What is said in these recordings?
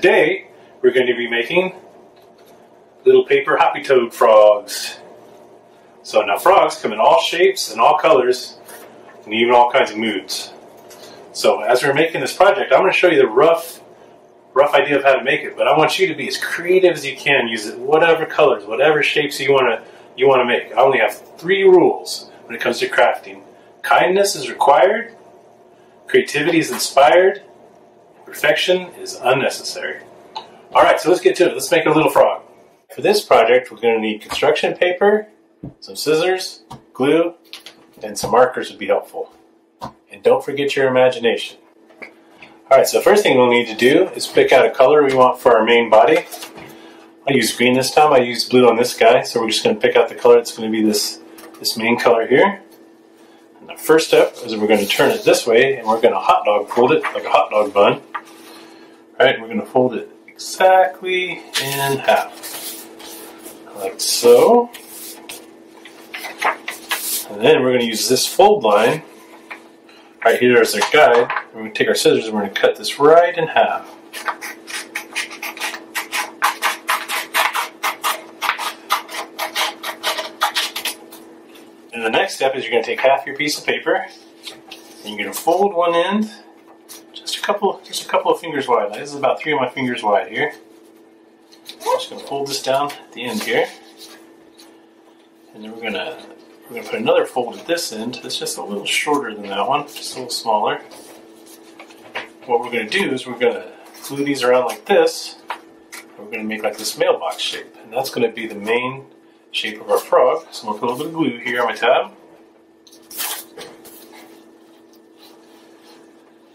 today we're going to be making little paper hoppy toad frogs. So now frogs come in all shapes and all colors and even all kinds of moods. So as we're making this project, I'm going to show you the rough idea of how to make it, but I want you to be as creative as you can. Use it whatever colors, whatever shapes you want to make. I only have 3 rules when it comes to crafting. Kindness is required, creativity is inspired, perfection is unnecessary. Alright, so let's get to it. Let's make a little frog. For this project, we're going to need construction paper, some scissors, glue, and some markers would be helpful. And don't forget your imagination. Alright, so the first thing we'll need to do is pick out a color we want for our main body. I used green this time. I used blue on this guy, so we're just going to pick out the color that's going to be this main color here. And the first step is we're going to turn it this way, and we're going to hot dog fold it like a hot dog bun. Alright, we're going to fold it exactly in half, like so. And then we're going to use this fold line. Right here is our guide. We're going to take our scissors and we're going to cut this right in half. And the next step is you're going to take half your piece of paper and you're going to fold one end just a couple of fingers wide. This is about 3 of my fingers wide here. I'm just going to fold this down at the end here. And then we're going to put another fold at this end that's just a little shorter than that one, just a little smaller. What we're going to do is we're going to glue these around like this. We're going to make like this mailbox shape, and that's going to be the main shape of our frog. So I'm going to put a little bit of glue here on my tab.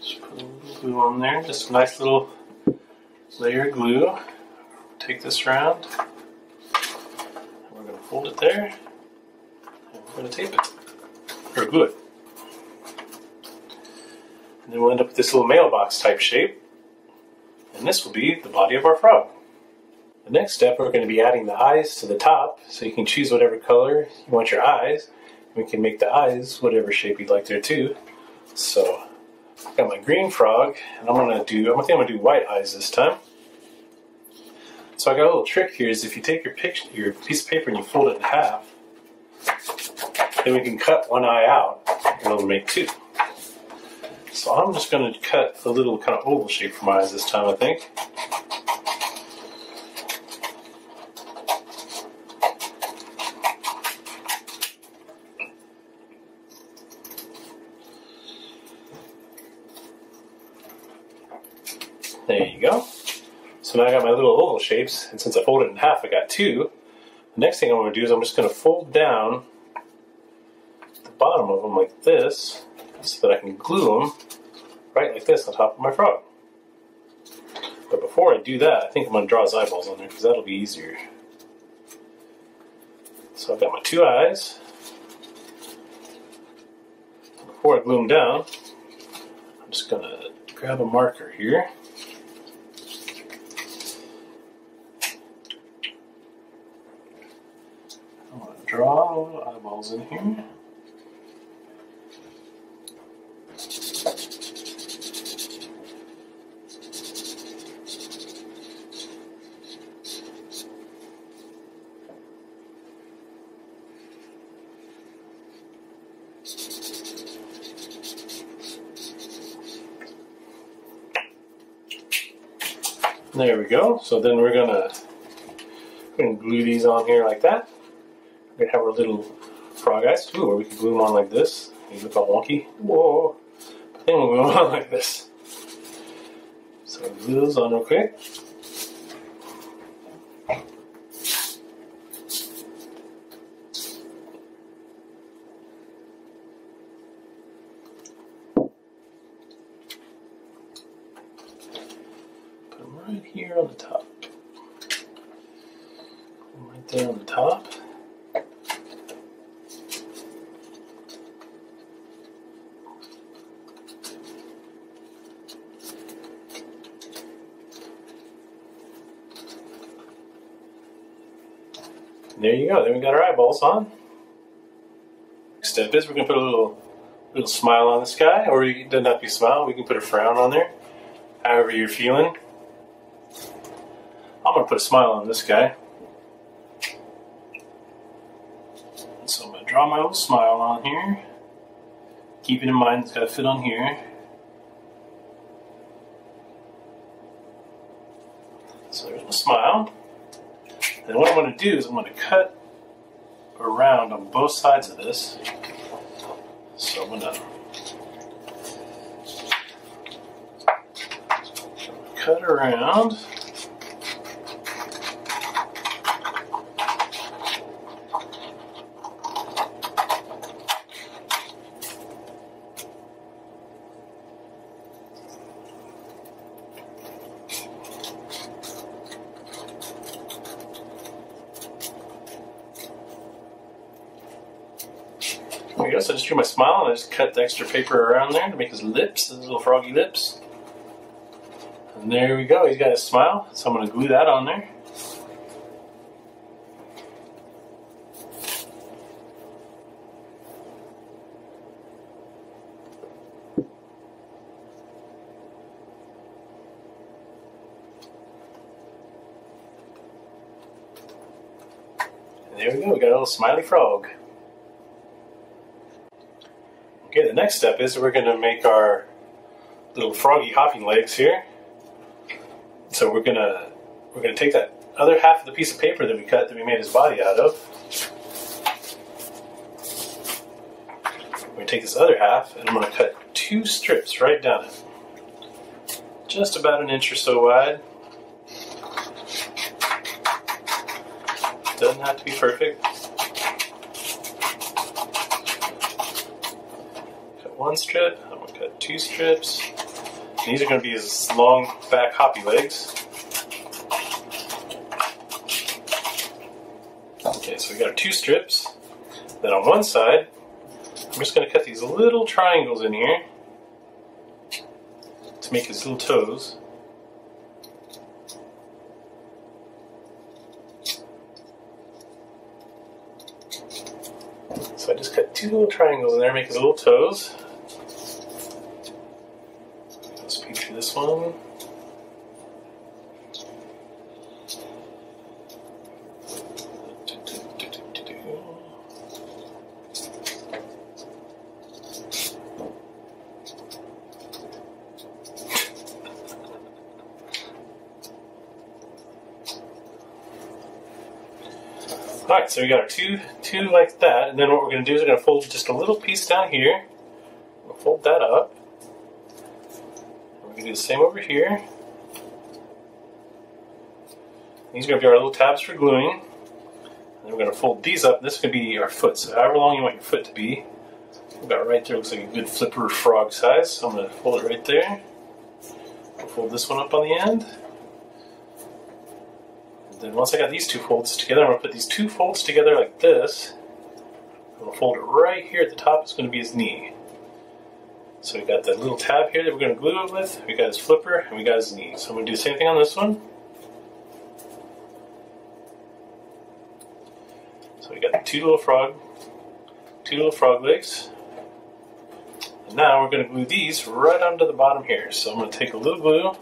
Just put a little glue on there, just a nice little layer of glue. Take this around, and we're going to fold it there. We're going to tape it, or glue it. And then we'll end up with this little mailbox type shape, and this will be the body of our frog. The next step, we're going to be adding the eyes to the top, so you can choose whatever color you want your eyes. We can make the eyes whatever shape you'd like there too. So I've got my green frog, and I think I'm going to do white eyes this time. So I got a little trick here, is if you take your piece of paper and you fold it in half, then we can cut one eye out and it'll make 2. So I'm just going to cut a little kind of oval shape for my eyes this time, I think. There you go. So now I got my little oval shapes, and since I folded it in half, I got 2. The next thing I'm going to do is I'm just going to fold down the bottom of them like this, so that I can glue them right like this on top of my frog. But before I do that, I think I'm going to draw his eyeballs on there, because that'll be easier. So I've got my 2 eyes. Before I glue them down, I'm just going to grab a marker here. Draw little eyeballs in here. There we go. So then we're gonna glue these on here like that. We're going to have our little frog eyes, or we can glue them on like this. They look all wonky. Whoa! But then we'll glue them on like this. So glue those on real quick. Put them right here on the top. Put them right there on the top. There you go. Then we got our eyeballs on. Next step is we're going to put a little smile on this guy, or it doesn't have to be a smile. We can put a frown on there, however you're feeling. I'm going to put a smile on this guy. So I'm going to draw my little smile on here. Keeping in mind it's got to fit on here. So there's my smile. And what I'm going to do is I'm going to cut around on both sides of this. So I'm going to cut around. There we go, so I just drew my smile and I just cut the extra paper around there to make his lips, his little froggy lips. And there we go, he's got his smile, so I'm going to glue that on there. And there we go, we got a little smiley frog. Okay, the next step is we're going to make our little froggy hopping legs here. So we're gonna take that other half of the piece of paper that we cut that we made his body out of. We're gonna take this other half and I'm gonna cut 2 strips right down it. Just about an inch or so wide. Doesn't have to be perfect. Cut 1 strip, I'm gonna cut 2 strips. These are going to be his long back hoppy legs. Okay, so we got our 2 strips. Then on one side, I'm just going to cut these little triangles in here to make his little toes. So I just cut 2 little triangles in there to make his little toes. This one. Alright, so we got our two like that, and then what we're going to do is we're going to fold just a little piece down here. We'll fold that up. We're going to do the same over here. These are going to be our little tabs for gluing. And then we're going to fold these up. This is going to be our foot. So however long you want your foot to be. About right there looks like a good flipper frog size. So I'm going to fold it right there. I'll fold this one up on the end. And then once I got these 2 folds together, I'm going to put these 2 folds together like this. I'm going to fold it right here at the top. It's going to be his knee. So we got that little tab here that we're going to glue it with. We got his flipper and we got his knee. So I'm going to do the same thing on this one. So we got the two little frog legs. And now we're going to glue these right onto the bottom here. So I'm going to take a little glue,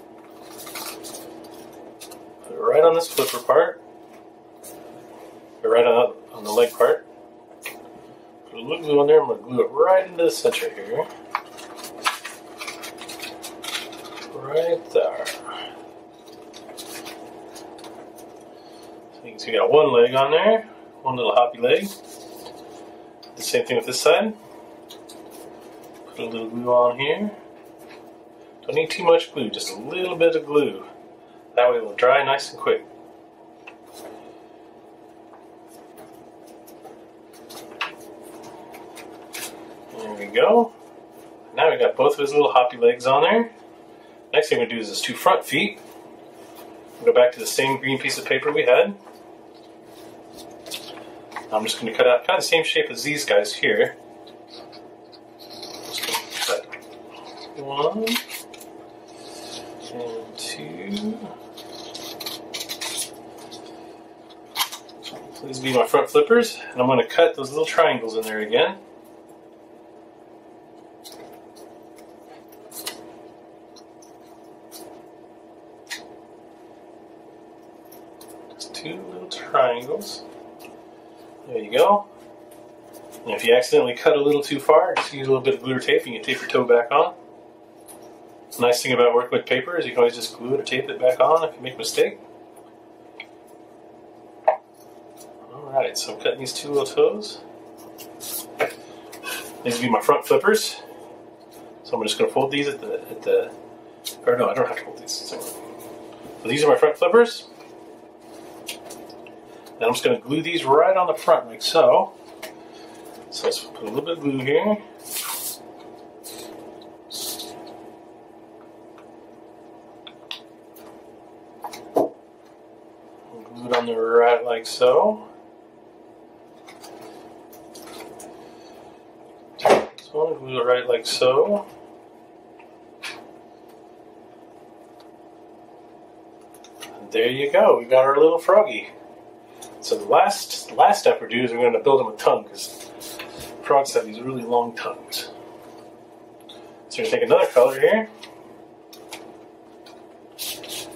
put it right on this flipper part, or right on the leg part. Put a little glue on there. I'm going to glue it right into the center here. Right there. So you can see we got one leg on there, one little hoppy leg. The same thing with this side. Put a little glue on here. Don't need too much glue, just a little bit of glue. That way it will dry nice and quick. There we go. Now we got both of his little hoppy legs on there. Next thing we're going to do is his 2 front feet. We'll go back to the same green piece of paper we had. I'm just going to cut out kind of the same shape as these guys here. Just going to cut 1 and 2. So these will be my front flippers, and I'm going to cut those little triangles in there again. 2 little triangles. There you go. And if you accidentally cut a little too far, just use a little bit of glue or tape and you can tape your toe back on. The nice thing about working with paper is you can always just glue it or tape it back on if you make a mistake. Alright, so I'm cutting these 2 little toes. These will be my front flippers. So I'm just going to fold these or no, I don't have to fold these. So these are my front flippers. And I'm just going to glue these right on the front like so. So let's put a little bit of glue here. Glue it on the right like so. This one, glue it right like so. And there you go, we got our little froggy. So the last step we do is we're going to build him a tongue, because frogs have these really long tongues. So we're going to take another color here.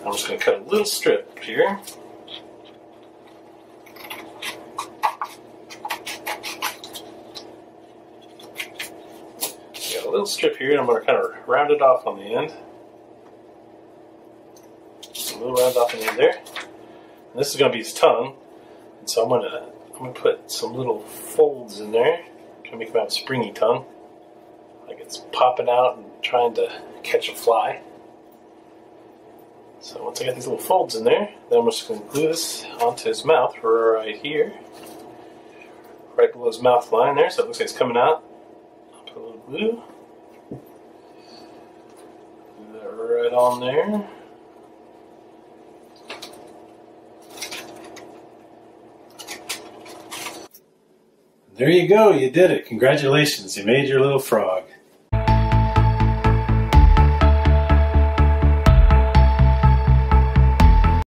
I'm just going to cut a little strip here. Got a little strip here, and I'm going to kind of round it off on the end. A little round off on the end there. And this is going to be his tongue. And so I'm gonna put some little folds in there to make him have a springy tongue, like it's popping out and trying to catch a fly. So once I get these little folds in there, then I'm just going to glue this onto his mouth right here, right below his mouth line there, so it looks like it's coming out. I'll put a little glue. Glue that right on there. There you go, you did it. Congratulations, you made your little frog.